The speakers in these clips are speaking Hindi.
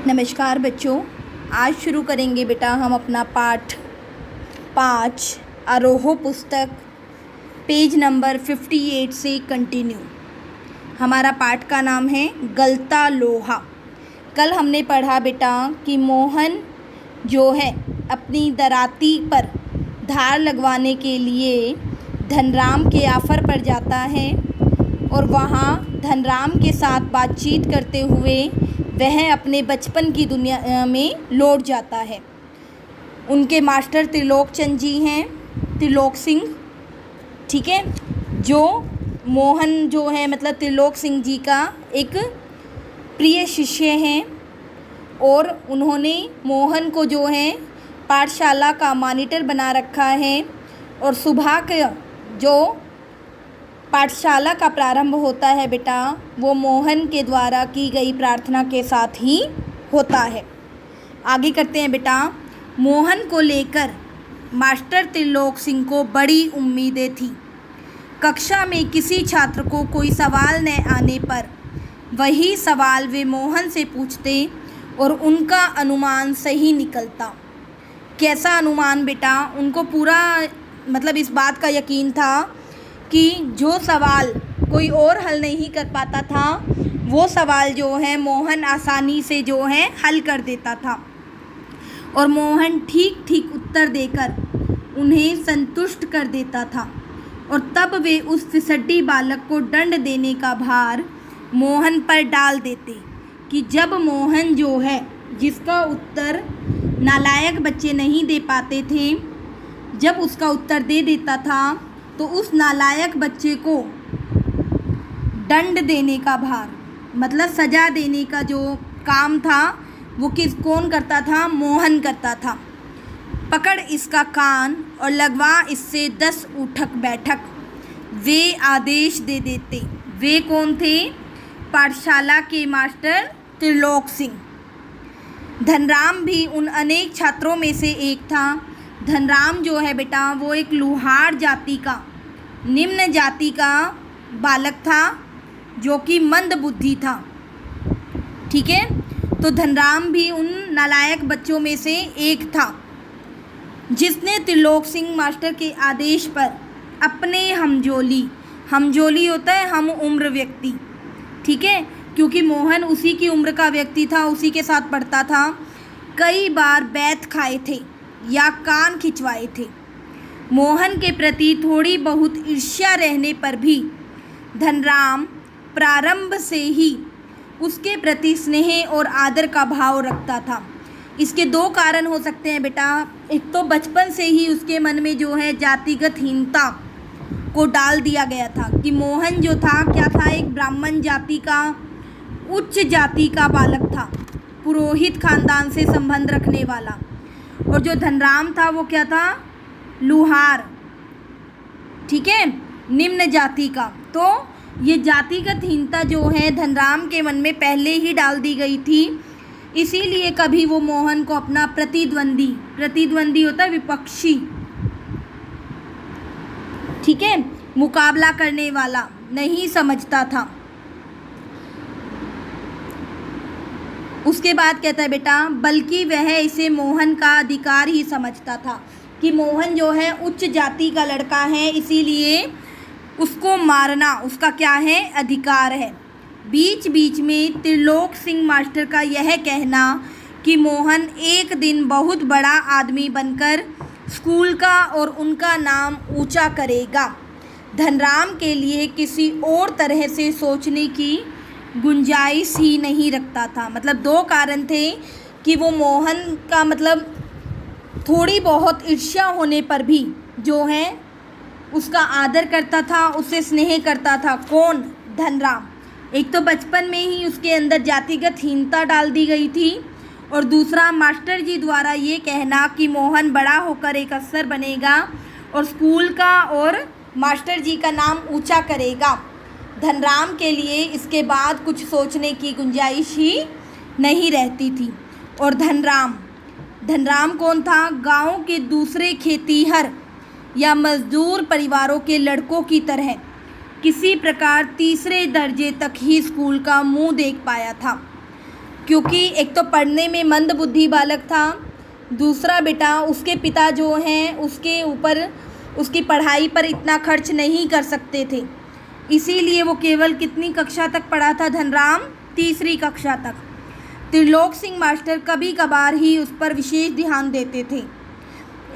नमस्कार बच्चों। आज शुरू करेंगे बेटा हम अपना पाठ 5 आरोह पुस्तक पेज नंबर 58 से कंटिन्यू। हमारा पाठ का नाम है गलता लोहा। कल हमने पढ़ा बेटा कि मोहन जो है अपनी दराती पर धार लगवाने के लिए धनराम के ऑफ़र पर जाता है और वहाँ धनराम के साथ बातचीत करते हुए वह अपने बचपन की दुनिया में लौट जाता है। उनके मास्टर त्रिलोक चंद जी हैं, त्रिलोक सिंह, ठीक है, जो मोहन जो है मतलब त्रिलोक सिंह जी का एक प्रिय शिष्य हैं और उन्होंने मोहन को जो है पाठशाला का मॉनिटर बना रखा है और सुबह का जो पाठशाला का प्रारंभ होता है बेटा वो मोहन के द्वारा की गई प्रार्थना के साथ ही होता है। आगे करते हैं बेटा। मोहन को लेकर मास्टर त्रिलोक सिंह को बड़ी उम्मीदें थी। कक्षा में किसी छात्र को कोई सवाल न आने पर वही सवाल वे मोहन से पूछते और उनका अनुमान सही निकलता। कैसा अनुमान बेटा? उनको पूरा मतलब इस बात का यकीन था कि जो सवाल कोई और हल नहीं कर पाता था वो सवाल जो है मोहन आसानी से जो है हल कर देता था और मोहन ठीक ठीक उत्तर देकर उन्हें संतुष्ट कर देता था। और तब वे उस फिसड्डी बालक को दंड देने का भार मोहन पर डाल देते कि जब मोहन जो है जिसका उत्तर नालायक बच्चे नहीं दे पाते थे, जब उसका उत्तर दे देता था तो उस नालायक बच्चे को दंड देने का भार मतलब सज़ा देने का जो काम था वो कौन करता था? मोहन करता था। पकड़ इसका कान और लगवा इससे 10 उठक बैठक, वे आदेश दे देते। वे कौन थे? पाठशाला के मास्टर त्रिलोक सिंह। धनराम भी उन अनेक छात्रों में से एक था। धनराम जो है बेटा वो एक लुहार जाति का निम्न जाति का बालक था जो कि मंद बुद्धि था, ठीक है। तो धनराम भी उन नालायक बच्चों में से एक था जिसने त्रिलोक सिंह मास्टर के आदेश पर अपने हमजोली होता है हम उम्र व्यक्ति, ठीक है, क्योंकि मोहन उसी की उम्र का व्यक्ति था, उसी के साथ पढ़ता था, कई बार बैत खाए थे या कान खिंचवाए थे। मोहन के प्रति थोड़ी बहुत ईर्ष्या रहने पर भी धनराम प्रारंभ से ही उसके प्रति स्नेह और आदर का भाव रखता था। इसके 2 कारण हो सकते हैं बेटा। एक तो बचपन से ही उसके मन में जो है जातिगत हीनता को डाल दिया गया था कि मोहन जो था क्या था? एक ब्राह्मण जाति का उच्च जाति का बालक था, पुरोहित खानदान से संबंध रखने वाला। और जो धनराम था वो क्या था? लुहार, ठीक है, निम्न जाति का। तो ये जातिगत हीनता जो है धनराम के मन में पहले ही डाल दी गई थी, इसीलिए कभी वो मोहन को अपना प्रतिद्वंदी होता है विपक्षी, ठीक है, मुकाबला करने वाला नहीं समझता था। उसके बाद कहता है बेटा बल्कि वह इसे मोहन का अधिकार ही समझता था कि मोहन जो है उच्च जाति का लड़का है, इसीलिए उसको मारना उसका क्या है? अधिकार है। बीच बीच में त्रिलोक सिंह मास्टर का यह कहना कि मोहन एक दिन बहुत बड़ा आदमी बनकर स्कूल का और उनका नाम ऊंचा करेगा, धनराम के लिए किसी और तरह से सोचने की गुंजाइश ही नहीं रखता था। मतलब 2 कारण थे कि वो मोहन का मतलब थोड़ी बहुत ईर्ष्या होने पर भी जो है उसका आदर करता था, उससे स्नेह करता था। कौन? धनराम। एक तो बचपन में ही उसके अंदर जातिगत हीनता डाल दी गई थी और दूसरा मास्टर जी द्वारा ये कहना कि मोहन बड़ा होकर एक अफसर बनेगा और स्कूल का और मास्टर जी का नाम ऊंचा करेगा। धनराम के लिए इसके बाद कुछ सोचने की गुंजाइश ही नहीं रहती थी। और धनराम कौन था? गांव के दूसरे खेतीहर या मजदूर परिवारों के लड़कों की तरह किसी प्रकार तीसरे दर्जे तक ही स्कूल का मुंह देख पाया था। क्योंकि एक तो पढ़ने में मंदबुद्धि बालक था, दूसरा बेटा उसके पिता जो हैं उसके ऊपर उसकी पढ़ाई पर इतना खर्च नहीं कर सकते थे, इसीलिए वो केवल कितनी कक्षा तक पढ़ा था धनराम? तीसरी कक्षा तक। त्रिलोक सिंह मास्टर कभी कभार ही उस पर विशेष ध्यान देते थे।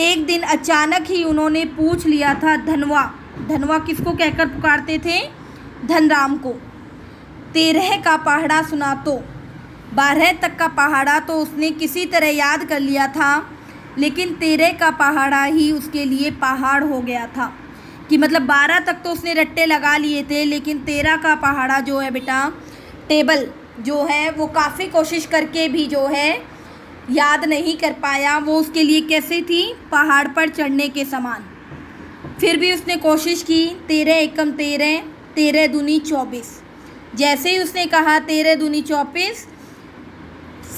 एक दिन अचानक ही उन्होंने पूछ लिया था धनवा किसको कहकर पुकारते थे? धनराम को। 13 का पहाड़ा सुना तो 12 तक का पहाड़ा तो उसने किसी तरह याद कर लिया था, लेकिन 13 का पहाड़ा ही उसके लिए पहाड़ हो गया था। कि मतलब 12 तक तो उसने रट्टे लगा लिए थे, लेकिन 13 का पहाड़ा जो है बेटा, टेबल जो है वो काफ़ी कोशिश करके भी जो है याद नहीं कर पाया। वो उसके लिए कैसे थी? पहाड़ पर चढ़ने के समान। फिर भी उसने कोशिश की। 13 एकम 13, 13 दूनी 24। जैसे ही उसने कहा 13 दूनी 24,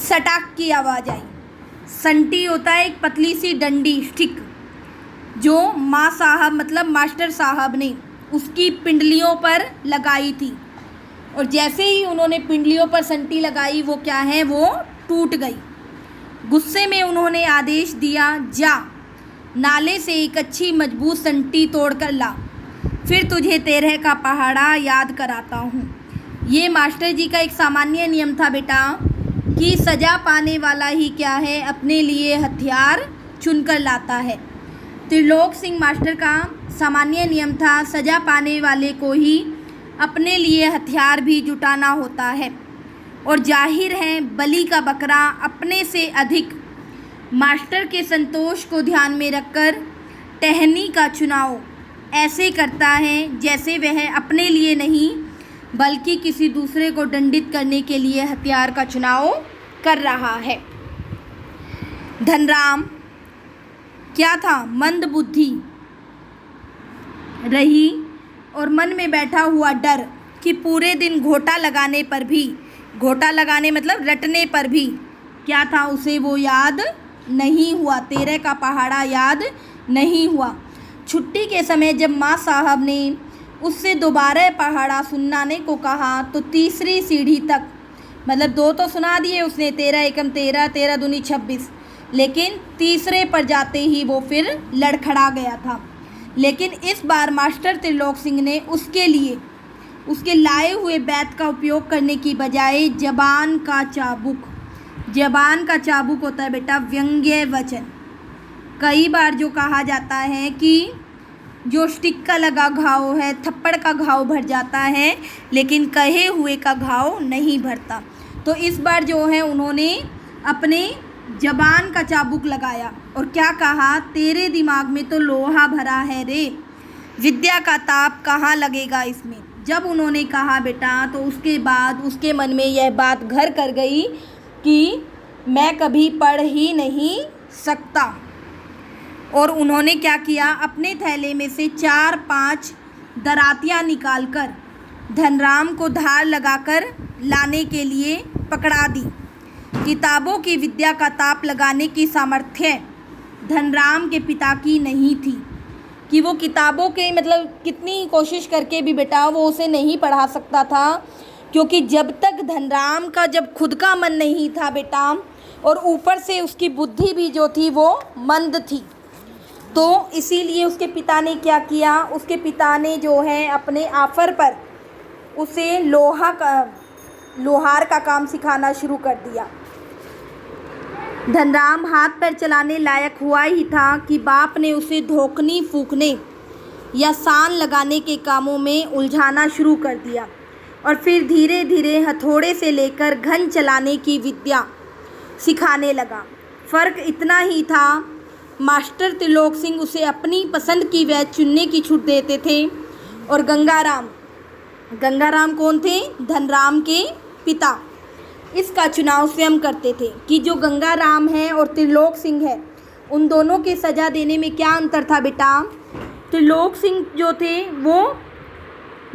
सटाक की आवाज़ आई। संटी होता है एक पतली सी डंडी, स्टिक, जो माँ साहब मतलब मास्टर साहब ने उसकी पिंडलियों पर लगाई थी, और जैसे ही उन्होंने पिंडलियों पर संटी लगाई वो क्या है, वो टूट गई। गुस्से में उन्होंने आदेश दिया, जा नाले से एक अच्छी मजबूत संटी तोड़ कर ला, फिर तुझे 13 का पहाड़ा याद कराता हूँ। ये मास्टर जी का एक सामान्य नियम था बेटा कि सज़ा पाने वाला ही क्या है, अपने लिए हथियार चुनकर लाता है। त्रिलोक सिंह मास्टर का सामान्य नियम था, सज़ा पाने वाले को ही अपने लिए हथियार भी जुटाना होता है, और जाहिर है बलि का बकरा अपने से अधिक मास्टर के संतोष को ध्यान में रखकर टहनी का चुनाव ऐसे करता है जैसे वह अपने लिए नहीं बल्कि किसी दूसरे को दंडित करने के लिए हथियार का चुनाव कर रहा है। धनराम क्या था? मंदबुद्धि रही, और मन में बैठा हुआ डर कि पूरे दिन घोटा लगाने पर भी, घोटा लगाने मतलब रटने पर भी क्या था, उसे वो याद नहीं हुआ। 13 का पहाड़ा याद नहीं हुआ। छुट्टी के समय जब माँ साहब ने उससे दोबारा पहाड़ा सुनाने को कहा तो तीसरी सीढ़ी तक, मतलब 2 तो सुना दिए उसने, 13 एकम 13, 13 दूनी 26, लेकिन तीसरे पर जाते ही वो फिर लड़खड़ा गया था। लेकिन इस बार मास्टर त्रिलोक सिंह ने उसके लिए उसके लाए हुए बैत का उपयोग करने की बजाय जबान का चाबुक, जबान का चाबुक होता है बेटा व्यंग्य वचन। कई बार जो कहा जाता है कि जो स्टिक का लगा घाव है, थप्पड़ का घाव भर जाता है, लेकिन कहे हुए का घाव नहीं भरता। तो इस बार जो है उन्होंने अपने जबान का चाबुक लगाया और क्या कहा, तेरे दिमाग में तो लोहा भरा है रे, विद्या का ताप कहाँ लगेगा इसमें। जब उन्होंने कहा बेटा, तो उसके बाद उसके मन में यह बात घर कर गई कि मैं कभी पढ़ ही नहीं सकता। और उन्होंने क्या किया, अपने थैले में से 4-5 दरातियाँ निकालकर धनराम को धार लगाकर लाने के लिए पकड़ा दी। किताबों की विद्या का ताप लगाने की सामर्थ्य धनराम के पिता की नहीं थी कि वो किताबों के मतलब कितनी कोशिश करके भी बेटा वो उसे नहीं पढ़ा सकता था, क्योंकि जब तक धनराम का जब खुद का मन नहीं था बेटा, और ऊपर से उसकी बुद्धि भी जो थी वो मंद थी, तो इसीलिए उसके पिता ने क्या किया, उसके पिता ने जो है अपने आफर पर उसे लोहार का काम सिखाना शुरू कर दिया। धनराम हाथ पैर चलाने लायक हुआ ही था कि बाप ने उसे धोखनी फूकने या सान लगाने के कामों में उलझाना शुरू कर दिया, और फिर धीरे धीरे हथौड़े से लेकर घन चलाने की विद्या सिखाने लगा। फ़र्क इतना ही था, मास्टर त्रिलोक सिंह उसे अपनी पसंद की वैद चुनने की छूट देते थे, और गंगाराम कौन थे, धनराम के पिता, इसका चुनाव स्वयं करते थे कि जो गंगाराम है और त्रिलोक सिंह है, उन दोनों के सज़ा देने में क्या अंतर था बेटा। त्रिलोक सिंह जो थे वो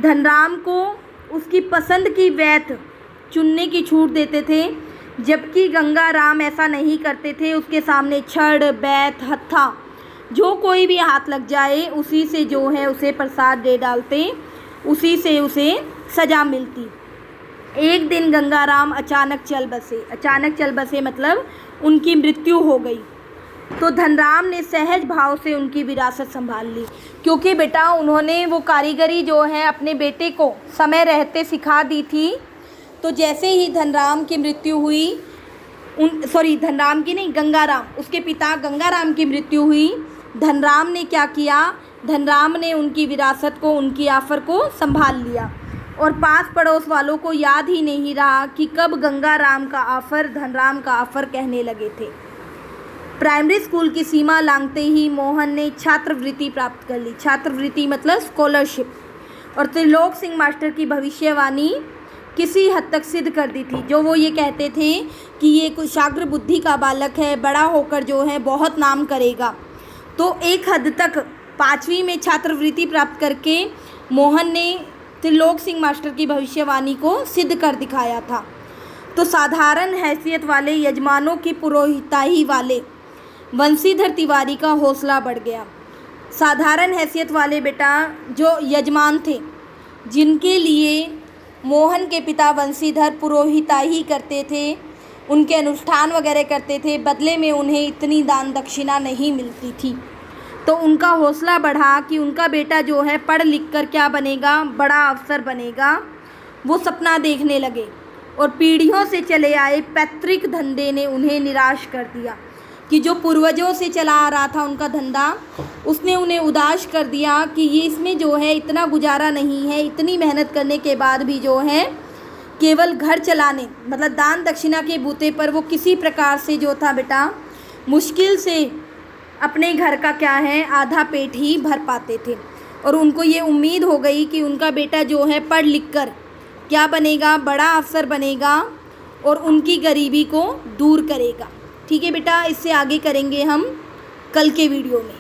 धनराम को उसकी पसंद की वैद चुनने की छूट देते थे, जबकि गंगाराम ऐसा नहीं करते थे। उसके सामने छड़, बैत, हत्था, जो कोई भी हाथ लग जाए उसी से जो है उसे प्रसाद दे डालते, उसी से उसे सज़ा मिलती। एक दिन गंगाराम अचानक चल बसे। अचानक चल बसे मतलब उनकी मृत्यु हो गई। तो धनराम ने सहज भाव से उनकी विरासत संभाल ली, क्योंकि बेटा उन्होंने वो कारीगरी जो है अपने बेटे को समय रहते सिखा दी थी। तो जैसे ही धनराम की मृत्यु हुई, धनराम की नहीं, गंगाराम, उसके पिता गंगाराम की मृत्यु हुई, धनराम ने क्या किया, धनराम ने उनकी विरासत को, उनकी आफर को संभाल लिया। और पास पड़ोस वालों को याद ही नहीं रहा कि कब गंगाराम का आफर धनराम का आफर कहने लगे थे। प्राइमरी स्कूल की सीमा लांघते ही मोहन ने छात्रवृत्ति प्राप्त कर ली। छात्रवृत्ति मतलब स्कॉलरशिप। और त्रिलोक सिंह मास्टर की भविष्यवाणी किसी हद तक सिद्ध कर दी थी। जो वो ये कहते थे कि ये कुशाग्र बुद्धि का बालक है, बड़ा होकर जो है बहुत नाम करेगा। तो एक हद तक 5वीं में छात्रवृत्ति प्राप्त करके मोहन ने त्रिलोक सिंह मास्टर की भविष्यवाणी को सिद्ध कर दिखाया था। तो साधारण हैसियत वाले यजमानों की पुरोहिताई वाले वंशीधर तिवारी का हौसला बढ़ गया। साधारण हैसियत वाले बेटा जो यजमान थे, जिनके लिए मोहन के पिता वंशीधर पुरोहिताई करते थे, उनके अनुष्ठान वगैरह करते थे, बदले में उन्हें इतनी दान दक्षिणा नहीं मिलती थी। तो उनका हौसला बढ़ा कि उनका बेटा जो है पढ़ लिख कर क्या बनेगा, बड़ा अफसर बनेगा। वो सपना देखने लगे और पीढ़ियों से चले आए पैतृक धंधे ने उन्हें निराश कर दिया कि जो पूर्वजों से चला आ रहा था उनका धंधा, उसने उन्हें उदास कर दिया कि ये इसमें जो है इतना गुजारा नहीं है। इतनी मेहनत करने के बाद भी जो है केवल घर चलाने मतलब दान दक्षिणा के बूते पर वो किसी प्रकार से जो था बेटा मुश्किल से अपने घर का क्या है आधा पेट ही भर पाते थे। और उनको ये उम्मीद हो गई कि उनका बेटा जो है पढ़ लिख कर क्या बनेगा, बड़ा अफसर बनेगा और उनकी गरीबी को दूर करेगा। ठीक है बेटा, इससे आगे करेंगे हम कल के वीडियो में।